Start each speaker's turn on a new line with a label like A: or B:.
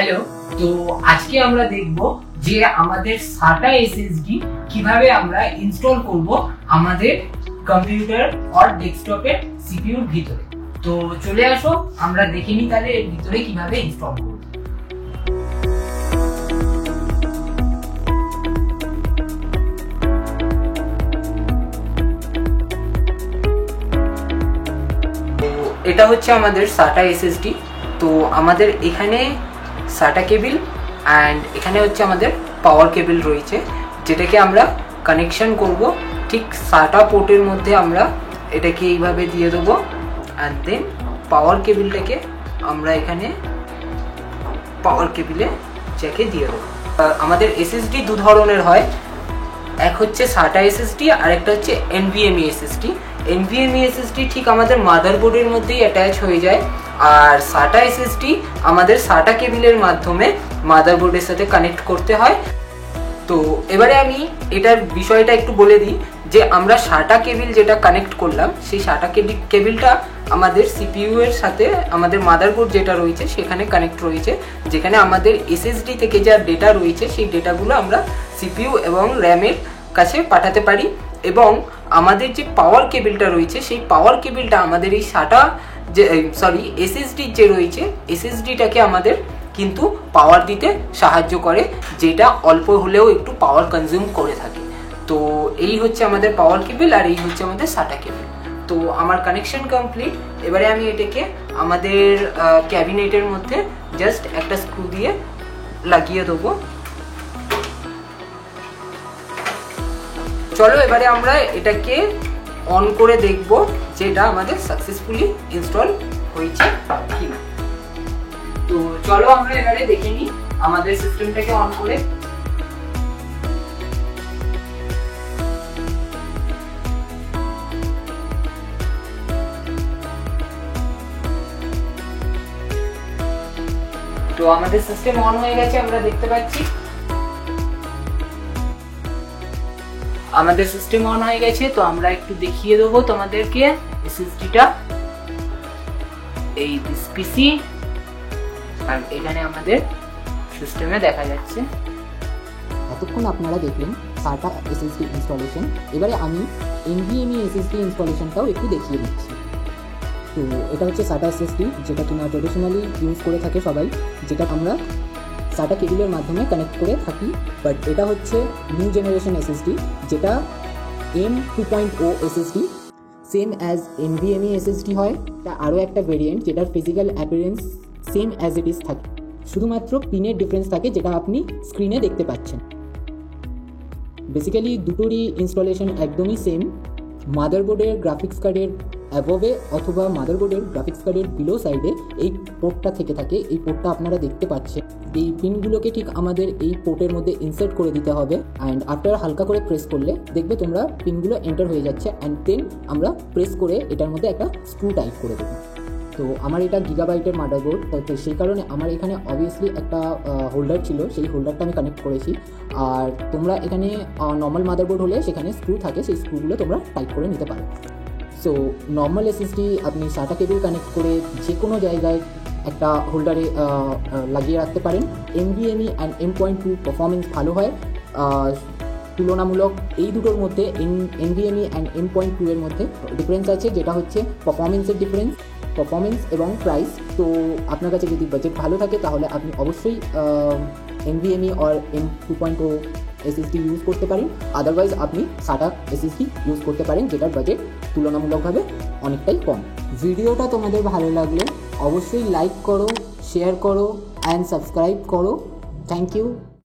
A: Hello, তো আজকে আমরা দেখব যে আমাদের SATA SSD কিভাবে আমরা ইনস্টল করব আমাদের কম্পিউটার আর ডেস্কটপের সিপিইউর ভিতরে। তো চলে আসো আমরা দেখে নিই তাহলে এর ভিতরে কিভাবে ইনস্টল করব। এটা হচ্ছে আমাদের SATA SSD। তো আমাদের এখানে SATA কেবল অ্যান্ড এখানে হচ্ছে আমাদের পাওয়ার কেবল রয়েছে, যেটাকে আমরা কানেকশন করব ঠিক SATA পোর্টের মধ্যে। আমরা এটাকে এইভাবে দিয়ে দেবো অ্যান্ড দেন পাওয়ার কেবলটাকে আমরা এখানে পাওয়ার কেবলে জ্যাকে দিয়ে দেবো। আমাদের SSD দু ধরনের হয়, এক হচ্ছে SATA SSD আর একটা হচ্ছে NVMe SSD। NVMe SSD ঠিক আমাদের মাদারবোর্ডের মধ্যেই অ্যাটাচ হয়ে যায়, আর SATA SSD আমাদের SATA কেবলের মাধ্যমে মাদারবোর্ডের সাথে কানেক্ট করতে হয়। তো এবারে আমি এটার বিষয়টা একটু বলে দিই যে আমরা SATA কেবল যেটা কানেক্ট করলাম সেই SATA কেবলটা আমাদের সিপিইউ এর সাথে আমাদের মাদারবোর্ড যেটা রয়েছে সেখানে কানেক্ট রয়েছে, যেখানে আমাদের SSD থেকে যা ডেটা রয়েছে সেই ডেটাগুলো আমরা সিপিইউ এবং র্যামের কাছে পাঠাতে পারি। এবং আমাদের যে পাওয়ার কেবলটা রয়েছে সেই পাওয়ার কেবলটা আমাদের এই SSD যে রয়েছে SSDটাকে আমাদের কিন্তু পাওয়ার দিতে সাহায্য করে, যেটা অল্প হলেও একটু পাওয়ার কনজিউম করে থাকে। তো এই হচ্ছে আমাদের পাওয়ার কেবল আর এই হচ্ছে আমাদের SATA কেবল। তো আমার কানেকশন কমপ্লিট। এবারে আমি এটাকে আমাদের ক্যাবিনেটের মধ্যে জাস্ট একটা স্ক্রু দিয়ে লাগিয়ে দেবো। চলো এবারে আমরা এটাকে অন করে দেখব যে এটা আমাদের সাকসেসফুলি ইনস্টল হয়েছে কিনা। তো চলো আমরা এবারে দেখে নিই আমাদের সিস্টেমটাকে অন করে। তো আমাদের সিস্টেম অন হয়ে গেছে, আমরা দেখতে পাচ্ছি আমাদের সিস্টেম অন হয়ে গেছে। তো আমরা একটু দেখিয়ে দেবো তোমাদেরকে এসএসডিটা, এই পিসি আর এখানে আমাদের সিস্টেমে দেখা যাচ্ছে।
B: এতক্ষণ আপনারা দেখলেন SATA SSD ইনস্টলেশন। এবারে আমি NVMe SSD ইনস্টলেশনটাও একটু দেখিয়ে দিচ্ছি। তো এটা হচ্ছে SATA SSD, যেটা কিনা ট্রেডিশনালি ইউজ করে থাকে সবাই, যেটা আমরা SATA কেবলের মাধ্যমে কানেক্ট করে থাকি। বাট এটা হচ্ছে নিউ জেনারেশন SSD, যেটা M2.0 SSD, same as NVMe SSD হয়। এটা আরও একটা ভেরিয়েন্ট যেটার physical appearance same as it is থাকে, শুধুমাত্র পিনের ডিফারেন্স থাকে যেটা আপনি স্ক্রিনে দেখতে পাচ্ছেন। বেসিক্যালি দুটোরই ইনস্টলেশন একদমই সেম। মাদারবোর্ডের গ্রাফিক্স কার্ডের অ্যাবভে অথবা মাদারবোর্ডের গ্রাফিক্স কার্ডের বিলো সাইডে এই পোর্টটা থেকে থাকে। এই পোর্টটা আপনারা দেখতে পাচ্ছেন। এই পিনগুলোকে ঠিক আমাদের এই পোর্টের মধ্যে ইনসার্ট করে দিতে হবে অ্যান্ড আফটার হালকা করে প্রেস করলে দেখবে তোমরা পিনগুলো এন্টার হয়ে যাচ্ছে অ্যান্ড দেন আমরা প্রেস করে এটার মধ্যে একটা স্ক্রু টাইট করে দেবো। তো আমার এটা গিগাবাইটের মাদারবোর্ড, তো সেই কারণে আমার এখানে অবভিয়াসলি একটা হোল্ডার ছিল, সেই হোল্ডারটা আমি কানেক্ট করেছি। আর তোমরা এখানে নর্মাল মাদারবোর্ড হলে সেখানে স্ক্রু থাকে, সেই স্ক্রুগুলো তোমরা টাইট করে নিতে পারো। সো নর্মাল SSD আপনি SATA কেবল কানেক্ট করে যে কোনো জায়গায় একটা হোল্ডারে লাগিয়ে রাখতে পারেন। NVMe অ্যান্ড M.2 পারফরমেন্স ভালো হয় তুলনামূলক। এই দুটোর মধ্যে NVMe অ্যান্ড M.2 এর মধ্যে ডিফারেন্স আছে, যেটা হচ্ছে পারফরমেন্সের ডিফারেন্স, পারফরমেন্স এবং প্রাইস। তো আপনার কাছে যদি বাজেট ভালো থাকে তাহলে আপনি অবশ্যই NVMe আর M2.0 SSD ইউজ করতে পারেন। আদারওয়াইজ আপনি SATA SSD ইউজ করতে পারেন, যেটার বাজেট তুলনামূলকভাবে অনেকটাই কম। ভিডিওটা তোমাদের ভালো লাগলে অবশ্যই লাইক করো, শেয়ার করো অ্যান্ড সাবস্ক্রাইব করো। Thank you.